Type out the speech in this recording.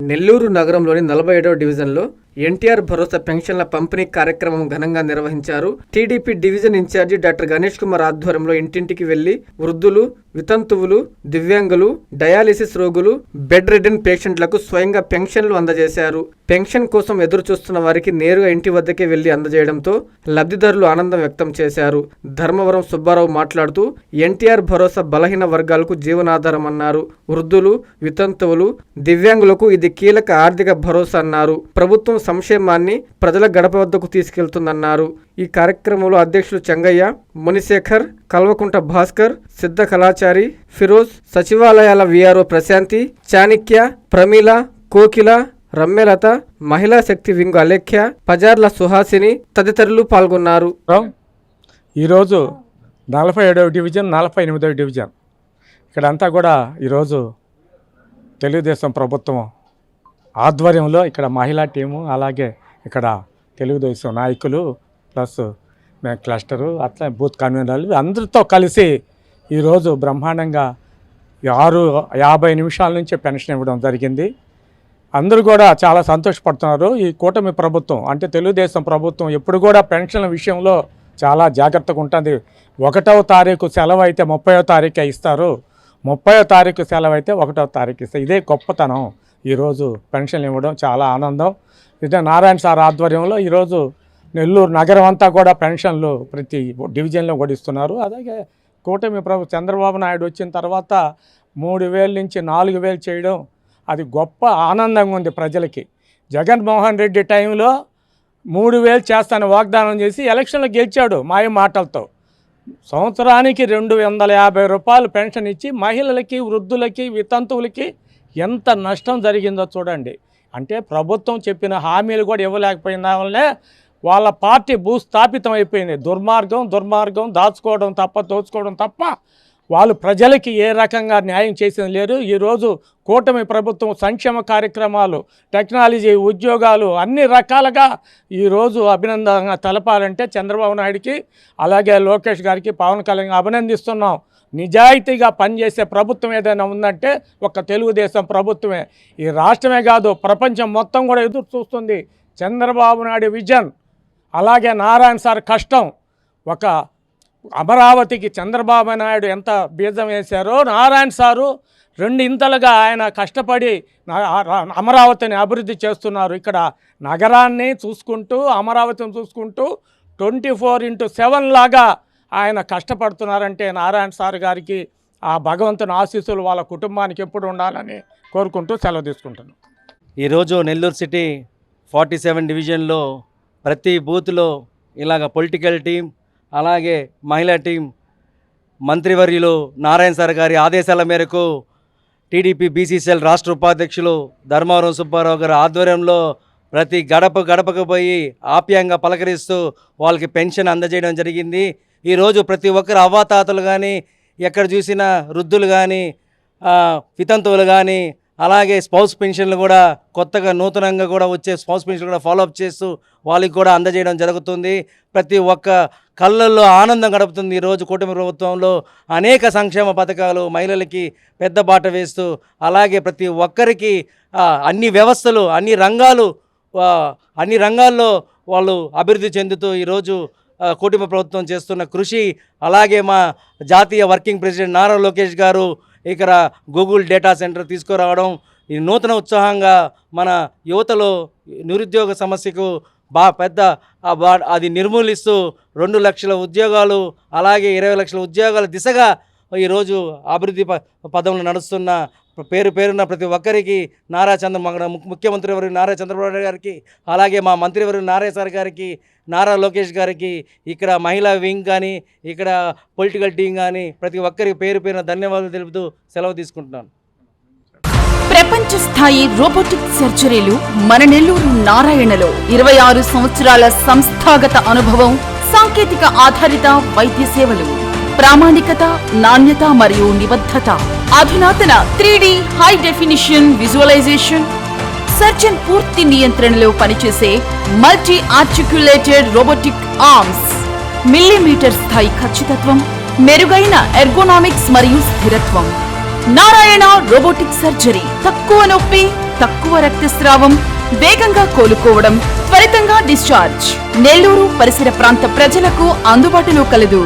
నెల్లూరు నగరంలోని 47వ డివిజన్లో ఎన్టీఆర్ భరోసా పెన్షన్ల పంపిణీ కార్యక్రమం ఘనంగా నిర్వహించారు. TDP division in charge doctor Ganesh Kumar ఆధ్వర్యంలో ఇంటింటికి వెళ్లి వృద్ధులు, వితంతువులు, దివ్యాంగులు, డయాలిసిస్ రోగులు, బెడ్ రిడెన్ పేషెంట్లకు స్వయంగా పెన్షన్లు అందజేశారు. పెన్షన్ కోసం ఎదురు చూస్తున్న వారికి నేరుగా ఇంటి వద్దకే వెళ్లి అందజేయడంతో లబ్ధిదారులు ఆనందం వ్యక్తం చేశారు. ధర్మవరం సుబ్బారావు మాట్లాడుతూ ఎన్టీఆర్ భరోసా బలహీన వర్గాలకు జీవనాధారం అన్నారు. వృద్ధులు, వితంతువులు, దివ్యాంగులకు ఇది కీలక ఆర్థిక భరోసా అన్నారు. ప్రభుత్వం సంక్షేమాన్ని ప్రజల గడప వద్దకు తీసుకెళ్తుందన్నారు. ఈ కార్యక్రమంలో అధ్యక్షులు చెంగయ్య, మునిశేఖర్, కల్వకుంట భాస్కర్, సిద్ధ కళాచారి, ఫిరోజ్, సచివాలయాల విఆర్ఓ ప్రశాంతి, చాణిక్య, ప్రమీల, కోకిల, రమ్యలత, మహిళా శక్తి వింగు అలేఖ్య, పజార్ల సుహాసిని తదితరులు పాల్గొన్నారు. ఈరోజు 47వ డివిజన్, 48వ డివిజన్ ఇక్కడంతా కూడా ఈరోజు తెలుగుదేశం ప్రభుత్వం ఆధ్వర్యంలో ఇక్కడ మహిళా టీము, అలాగే ఇక్కడ తెలుగుదేశం నాయకులు ప్లస్ మేము క్లస్టరు అట్లా బూత్ కన్వీనర్లు అందరితో కలిసి ఈరోజు బ్రహ్మాండంగా 6:50 నిమిషాల నుంచి పెన్షన్ ఇవ్వడం జరిగింది. అందరూ కూడా చాలా సంతోషపడుతున్నారు. ఈ కూటమి ప్రభుత్వం అంటే తెలుగుదేశం ప్రభుత్వం ఎప్పుడు కూడా పెన్షన్ల విషయంలో చాలా జాగ్రత్తగా ఉంటుంది. 1వ తారీఖు సెలవు అయితే 30వ తారీఖే ఇస్తారు, 30వ తారీఖు సెలవు అయితే 1వ తారీఖు ఇస్తారు. ఇదే గొప్పతనం. ఈరోజు పెన్షన్లు ఇవ్వడం చాలా ఆనందం. ఇదే నారాయణ సార్ ఆధ్వర్యంలో ఈరోజు నెల్లూరు నగరం అంతా కూడా పెన్షన్లు ప్రతి డివిజన్లో కూడా ఇస్తున్నారు. అలాగే కూటమి ప్రభుత్వం చంద్రబాబు నాయుడు వచ్చిన తర్వాత 3,000 నుంచి 4,000 చేయడం అది గొప్ప ఆనందంగా ఉంది ప్రజలకి. జగన్మోహన్ రెడ్డి టైంలో 3,000 చేస్తాను వాగ్దానం చేసి ఎలక్షన్లో గెలిచాడు మాయ మాటలతో. సంవత్సరానికి 250 రూపాయలు పెన్షన్ ఇచ్చి మహిళలకి, వృద్ధులకి, వితంతువులకి ఎంత నష్టం జరిగిందో చూడండి. అంటే ప్రభుత్వం చెప్పిన హామీలు కూడా ఇవ్వలేకపోయిన వల్లే వాళ్ళ పార్టీ భూస్థాపితం అయిపోయింది. దుర్మార్గం దాచుకోవడం తప్ప, దోచుకోవడం తప్ప వాళ్ళు ప్రజలకి ఏ రకంగా న్యాయం చేసింది లేరు. ఈరోజు కూటమి ప్రభుత్వం సంక్షేమ కార్యక్రమాలు, టెక్నాలజీ, ఉద్యోగాలు అన్ని రకాలుగా ఈరోజు అభినందన తెలపాలంటే చంద్రబాబు నాయుడికి, అలాగే లోకేష్ గారికి, పవన్ కళ్యాణ్ అభినందిస్తున్నాం. నిజాయితీగా పనిచేసే ప్రభుత్వం ఏదైనా ఉందంటే ఒక తెలుగుదేశం ప్రభుత్వమే. ఈ రాష్ట్రమే కాదు ప్రపంచం మొత్తం కూడా ఎదురు చూస్తుంది చంద్రబాబు నాయుడు విజన్, అలాగే నారాయణ సార్ కష్టం. ఒక అమరావతికి చంద్రబాబు నాయుడు ఎంత బీజం వేశారో నారాయణ సారు 2 ఇంతలుగా ఆయన కష్టపడి అమరావతిని అభివృద్ధి చేస్తున్నారు. ఇక్కడ నగరాన్ని చూసుకుంటూ, అమరావతిని చూసుకుంటూ 24/7 లాగా ఆయన కష్టపడుతున్నారంటే నారాయణ సార్ గారికి ఆ భగవంతుని ఆశీస్సులు వాళ్ళ కుటుంబానికి ఎప్పుడు ఉండాలని కోరుకుంటూ సెలవు తీసుకుంటున్నాను. ఈరోజు నెల్లూరు సిటీ 47 డివిజన్లో ప్రతి బూత్లో ఇలాగ పొలిటికల్ టీం, అలాగే మహిళా టీం, మంత్రివర్యులు నారాయణ సార్ గారి ఆదేశాల మేరకు టీడీపీ బీసీసీఎల్ రాష్ట్ర ఉపాధ్యక్షులు ధర్మవరం సుబ్బారావు గారి ఆధ్వర్యంలో ప్రతి గడపకు పోయి ఆప్యాయంగా పలకరిస్తూ వాళ్ళకి పెన్షన్ అందజేయడం జరిగింది. ఈరోజు ప్రతి ఒక్కరు అవ్వాతాతలు కానీ, ఎక్కడ చూసినా వృద్ధులు కానీ, వితంతువులు కానీ, అలాగే స్పౌస్ పెన్షన్లు కూడా కొత్తగా నూతనంగా కూడా వచ్చే స్పౌస్ పెన్షన్లు కూడా ఫాలోఅప్ చేస్తూ వాళ్ళకి కూడా అందజేయడం జరుగుతుంది. ప్రతి ఒక్క కళ్ళల్లో ఆనందం గడుపుతుంది. ఈరోజు కూటమి ప్రభుత్వంలో అనేక సంక్షేమ పథకాలు మహిళలకి పెద్ద బాట వేస్తూ, అలాగే ప్రతి ఒక్కరికి అన్ని వ్యవస్థలు, అన్ని రంగాల్లో వాళ్ళు అభివృద్ధి చెందుతూ ఈరోజు కూటమి ప్రభుత్వం చేస్తున్న కృషి, అలాగే మా జాతీయ వర్కింగ్ ప్రెసిడెంట్ నారా లోకేష్ గారు ఇక్కడ గూగుల్ డేటా సెంటర్ తీసుకురావడం, ఈ నూతన ఉత్సాహంగా మన యువతలో నిరుద్యోగ సమస్యకు పెద్ద అది నిర్మూలిస్తూ 2 లక్షల ఉద్యోగాలు, అలాగే 20 లక్షల ఉద్యోగాల దిశగా ఈరోజు అభివృద్ధి పదంలో నడుస్తున్న పేరున ప్రతి ఒక్కరికి ముఖ్యమంత్రి వర్యులు నారా చంద్రబాబు నాయుడు గారికి, అలాగే మా మంత్రివర్యులు నారాయణ సార్ గారికి, నారా లోకేష్ గారికి, ఇక్కడ మహిళా వింగ్ కానీ, ఇక్కడ పొలిటికల్ టీం కానీ ప్రతి ఒక్కరికి పేరున ధన్యవాదాలు తెలుపుతూ సెలవు తీసుకుంటున్నాను. ప్రపంచ స్థాయి రోబోటిక్ సర్జరీలు మన నెల్లూరు నారాయణలో 26 సంవత్సరాల సంస్థాగత అనుభవం, సాంకేతిక ఆధారిత వైద్య సేవలు, ప్రామాణికత, నాణ్యత మరియు నిబద్ధత, అధునాతన 3D high definition visualisation, surgeon పూర్తి నియంత్రణలో పనిచేసే multi articulated robotic arms, millimetre స్థాయి ఖచ్చితత్వం, మెరుగైన ఎర్గోనామిక్స్ మరియు స్థిరత్వం. నారాయణ రోబోటిక్ సర్జరీ, తక్కువ నొప్పి, తక్కువ రక్తస్రావం, వేగంగా కోలుకోవడం, త్వరితంగా డిశ్చార్జ్ నెల్లూరు పరిసర ప్రాంత ప్రజలకు అందుబాటులో కలదు.